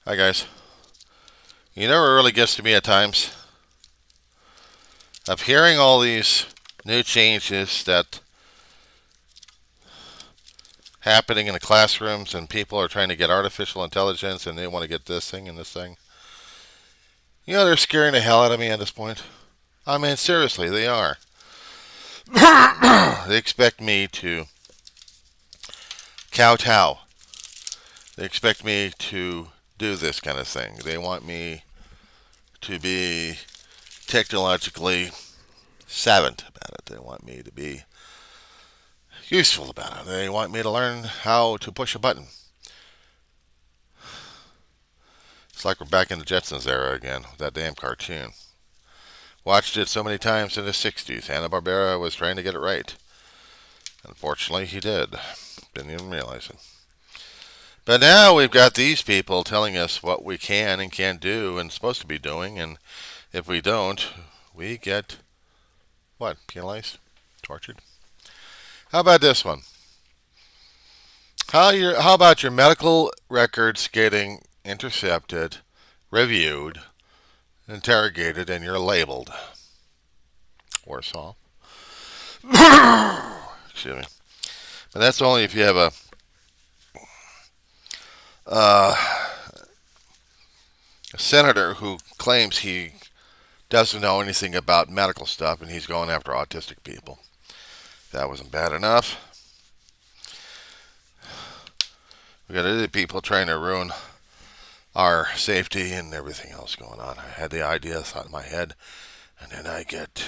Hi guys. You know what really gets to me at times? Of hearing all these new changes that happening in the classrooms and people are trying to get artificial intelligence and they want to get this thing and this thing. You know they're scaring the hell out of me at this point. I mean seriously, they are. They expect me to kowtow. They expect me to do this kind of thing. They want me to be technologically savant about it. They want me to be useful about it. They want me to learn how to push a button. It's like we're back in the Jetsons era again, with that damn cartoon. Watched it so many times in the 60s. Hanna-Barbera was trying to get it right. Unfortunately, he did. Didn't even realize it. But now we've got these people telling us what we can and can't do and supposed to be doing, and if we don't, we get, what, penalized? Tortured? How about this one? How about your medical records getting intercepted, reviewed, interrogated, and you're labeled? Warsaw. Excuse me. But that's only if you have uh, a senator who claims he doesn't know anything about medical stuff and he's going after autistic people. If that wasn't bad enough, we got other people trying to ruin our safety and everything else going on. I had the idea thought in my head, and then I get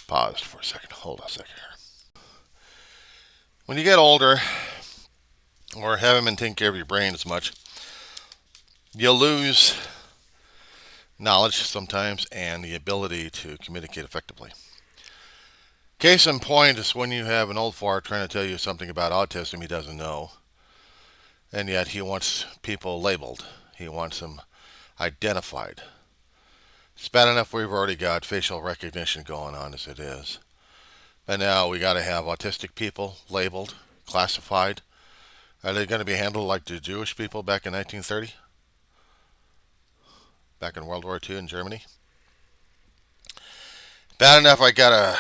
paused for a second. Hold on a second here. When you get older, or haven't been taking care of your brain as much, you'll lose knowledge sometimes and the ability to communicate effectively. Case in point is when you have an old fart trying to tell you something about autism he doesn't know, and yet he wants people labeled. He wants them identified. It's bad enough we've already got facial recognition going on as it is. But now we got to have autistic people labeled, classified. Are they going to be handled like the Jewish people back in 1930? Back in World War II in Germany? Bad enough I got a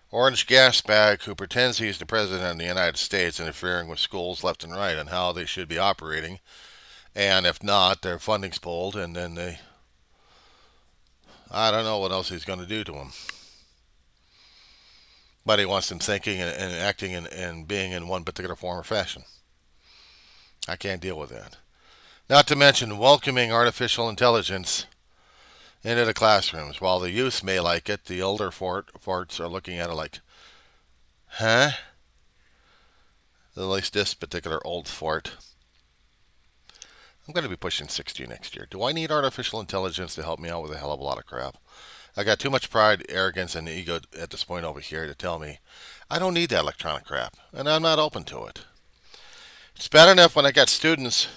orange gas bag who pretends he's the president of the United States interfering with schools left and right on how they should be operating. And if not, their funding's pulled and then I don't know what else he's going to do to them. But he wants them thinking and acting and being in one particular form or fashion. I can't deal with that. Not to mention welcoming artificial intelligence into the classrooms. While the youth may like it, the older farts are looking at it like, huh? At least this particular old fart. I'm going to be pushing 60 next year. Do I need artificial intelligence to help me out with a hell of a lot of crap? I got too much pride, arrogance, and ego at this point over here to tell me I don't need that electronic crap, and I'm not open to it. It's bad enough when I got students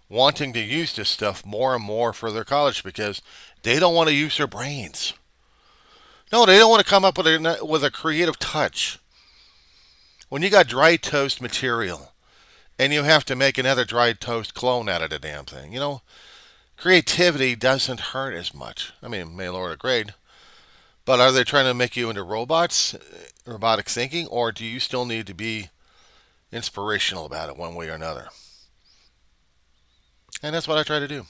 wanting to use this stuff more and more for their college because they don't want to use their brains. No, they don't want to come up with a creative touch. When you got dry toast material and you have to make another dry toast clone out of the damn thing, creativity doesn't hurt as much. I mean, it may lower the grade, but are they trying to make you into robots, robotic thinking, or do you still need to be inspirational about it one way or another? And that's what I try to do.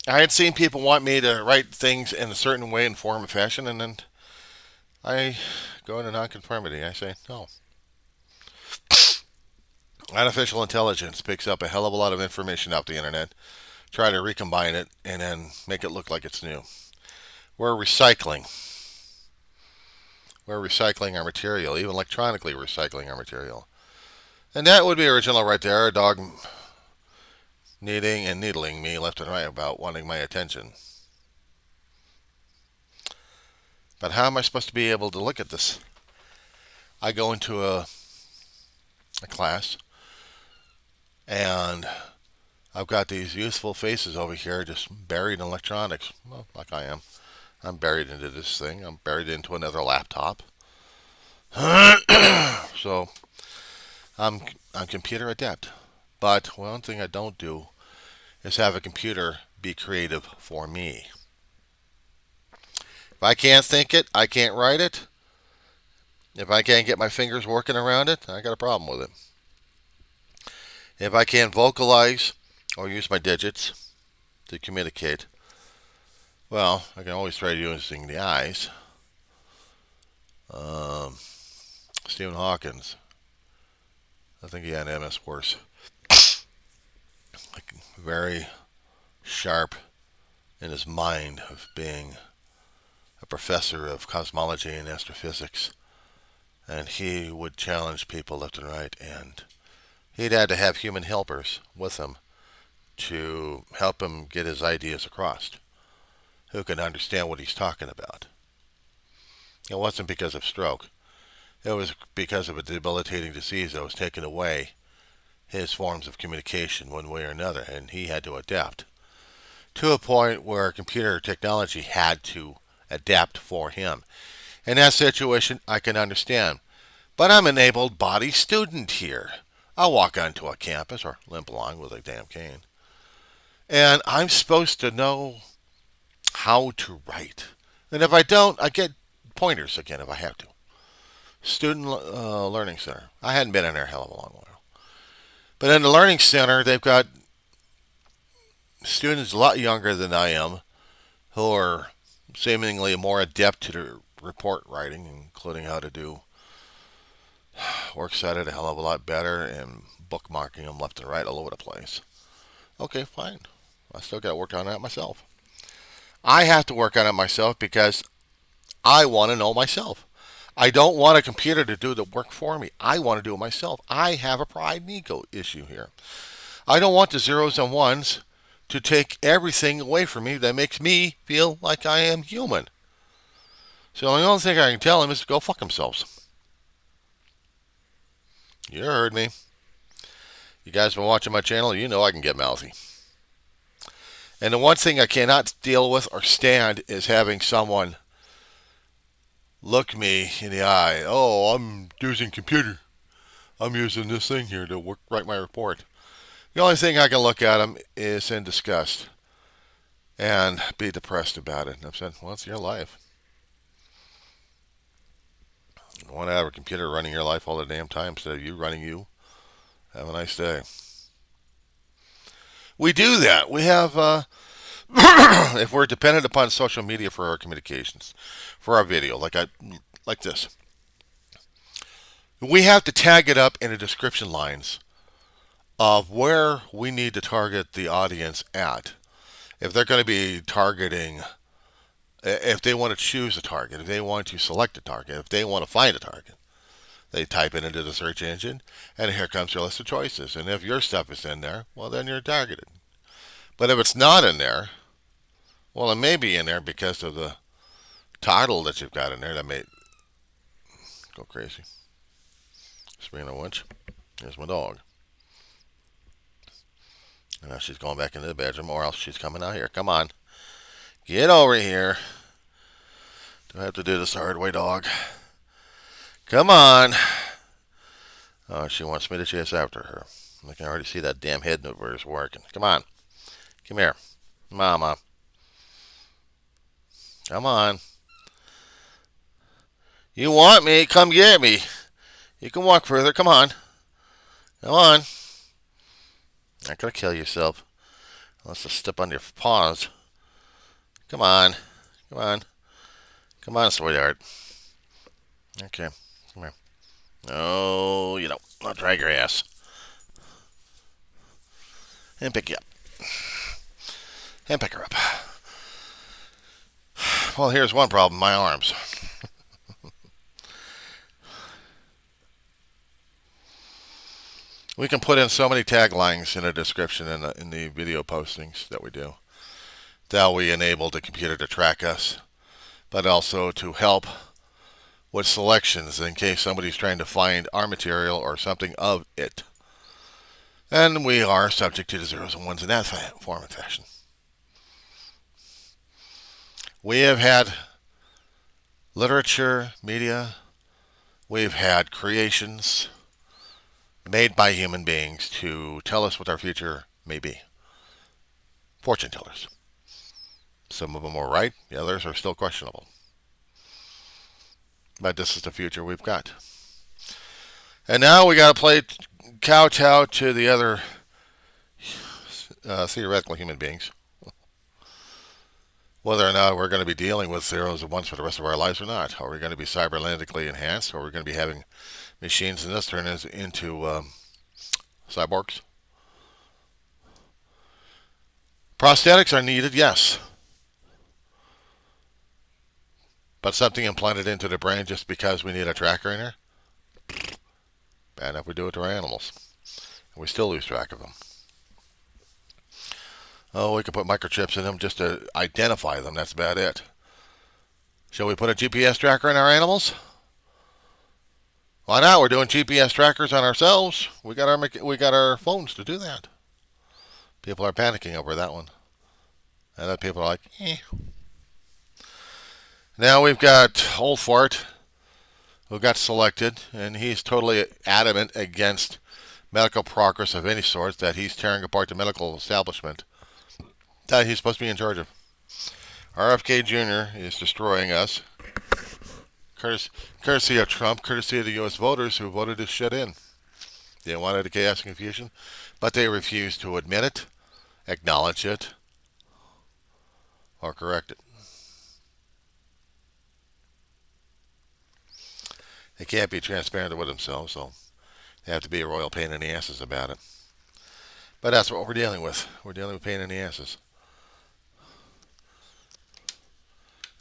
I had seen people want me to write things in a certain way and form and fashion, and then I go into nonconformity. I say, no. Artificial intelligence picks up a hell of a lot of information off the internet, try to recombine it, and then make it look like it's new. We're recycling. We're recycling our material, even electronically recycling our material. And that would be original right there. A dog kneading and needling me left and right about wanting my attention. But how am I supposed to be able to look at this? I go into a class and I've got these youthful faces over here just buried in electronics. Well, like I am. I'm buried into this thing. I'm buried into another laptop. So I'm computer adept. But one thing I don't do is have a computer be creative for me. If I can't think it, I can't write it. If I can't get my fingers working around it, I got a problem with it. If I can't vocalize or use my digits to communicate, well, I can always try using the eyes. Um, Stephen Hawkins, I think he had MS worse. Like, very sharp in his mind of being a professor of cosmology and astrophysics. And he would challenge people left and right, and he'd had to have human helpers with him to help him get his ideas across, who can understand what he's talking about. It wasn't because of stroke. It was because of a debilitating disease that was taking away his forms of communication one way or another, and he had to adapt to a point where computer technology had to adapt for him. In that situation, I can understand. But I'm an able-bodied student here. I'll walk onto a campus or limp along with a damn cane. And I'm supposed to know how to write. And if I don't, I get pointers again if I have to. Student Learning Center. I hadn't been in there a hell of a long while. But in the Learning Center, they've got students a lot younger than I am who are seemingly more adept to the report writing, including how to do works cited a hell of a lot better and bookmarking them left and right all over the place. Okay, fine. I still got to work on that myself. I have to work on it myself because I want to know myself. I don't want a computer to do the work for me. I want to do it myself. I have a pride and ego issue here. I don't want the zeros and ones to take everything away from me that makes me feel like I am human. So the only thing I can tell them is to go fuck themselves. You heard me. You guys been watching my channel, you know I can get mouthy. And the one thing I cannot deal with or stand is having someone look me in the eye. Oh, I'm using computer. I'm using this thing here to write my report. The only thing I can look at them is in disgust and be depressed about it. And I've said, well, it's your life. You want to have a computer running your life all the damn time instead of you running you. Have a nice day. We do that. We have, if we're dependent upon social media for our communications, for our video, like this, we have to tag it up in the description lines of where we need to target the audience at. If they're going to be targeting, if they want to choose a target, if they want to select a target, if they want to find a target, they type it into the search engine, and here comes your list of choices. And if your stuff is in there, well, then you're targeted. But if it's not in there, well, it may be in there because of the title that you've got in there that may go crazy. Speaking of which, here's my dog. And now she's going back into the bedroom, or else she's coming out here. Come on. Get over here. Do I have to do this the hard way, dog? Come on. Oh, she wants me to chase after her. I can already see that damn head mover is working. Come on. Come here. Mama. Come on. You want me? Come get me. You can walk further. Come on. Come on. Not gonna kill yourself. Unless I step on your paws. Come on. Come on. Come on, sweetheart. Okay. Come here. No, you don't. I'll drag your ass. And pick you up. And pick her up. Well, here's one problem. My arms. We can put in so many taglines in a description in the video postings that we do. That we enable the computer to track us, but also to help with selections in case somebody's trying to find our material or something of it. And we are subject to the zeros and ones in that form and fashion. We have had literature, media, we've had creations, made by human beings to tell us what our future may be. Fortune tellers. Some of them are right, the others are still questionable. But this is the future we've got. And now we got to play kowtow to the other theoretical human beings. Whether or not we're going to be dealing with zeros and ones for the rest of our lives or not. Are we going to be cybernetically enhanced? Or are we going to be having machines in this turn into cyborgs? Prosthetics are needed, yes. But something implanted into the brain just because we need a tracker in there? Bad enough we do it to our animals. And we still lose track of them. Oh, we can put microchips in them just to identify them. That's about it. Shall we put a GPS tracker in our animals? Why not? We're doing GPS trackers on ourselves. We got our phones to do that. People are panicking over that one. And then people are like, eh. Now we've got Old Fart, who got selected, and he's totally adamant against medical progress of any sort, that he's tearing apart the medical establishment that he's supposed to be in charge of. RFK Jr. is destroying us, courtesy of Trump, courtesy of the U.S. voters who voted this shit in. They wanted a chaos and confusion, but they refused to admit it, acknowledge it, or correct it. They can't be transparent with themselves, so they have to be a royal pain in the asses about it. But that's what we're dealing with. We're dealing with pain in the asses.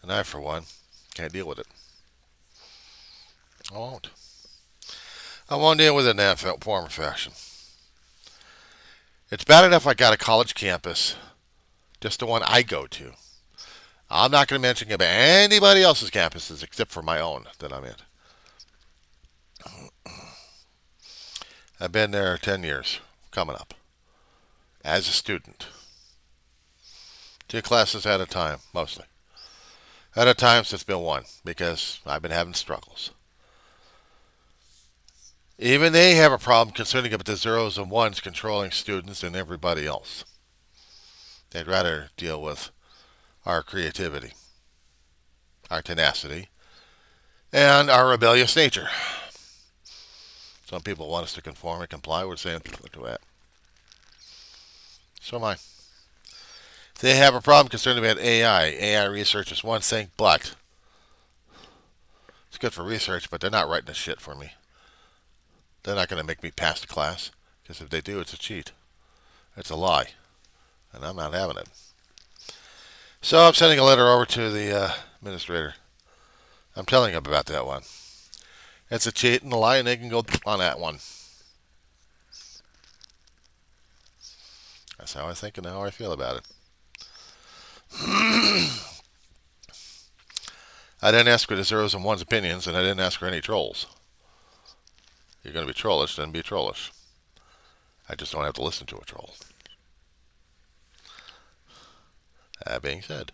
And I, for one, can't deal with it. I won't. I won't deal with it in that form or fashion. It's bad enough I got a college campus, just the one I go to. I'm not going to mention about anybody else's campuses except for my own that I'm in. I've been there 10 years, coming up, as a student. 2 classes at a time, mostly. At times it's been 1, because I've been having struggles. Even they have a problem concerning about the zeros and ones controlling students and everybody else. They'd rather deal with our creativity, our tenacity, and our rebellious nature. Some people want us to conform and comply. We're saying, look at that. So am I. They have a problem concerning about AI. AI research is one thing, but it's good for research, but they're not writing the shit for me. They're not going to make me pass the class, because if they do, it's a cheat. It's a lie, and I'm not having it. So I'm sending a letter over to the administrator. I'm telling him about that one. It's a cheat and a lie, and they can go on that one. That's how I think and how I feel about it. I didn't ask for the zeros and ones opinions, and I didn't ask for any trolls. You're going to be trollish, then be trollish. I just don't have to listen to a troll. That being said.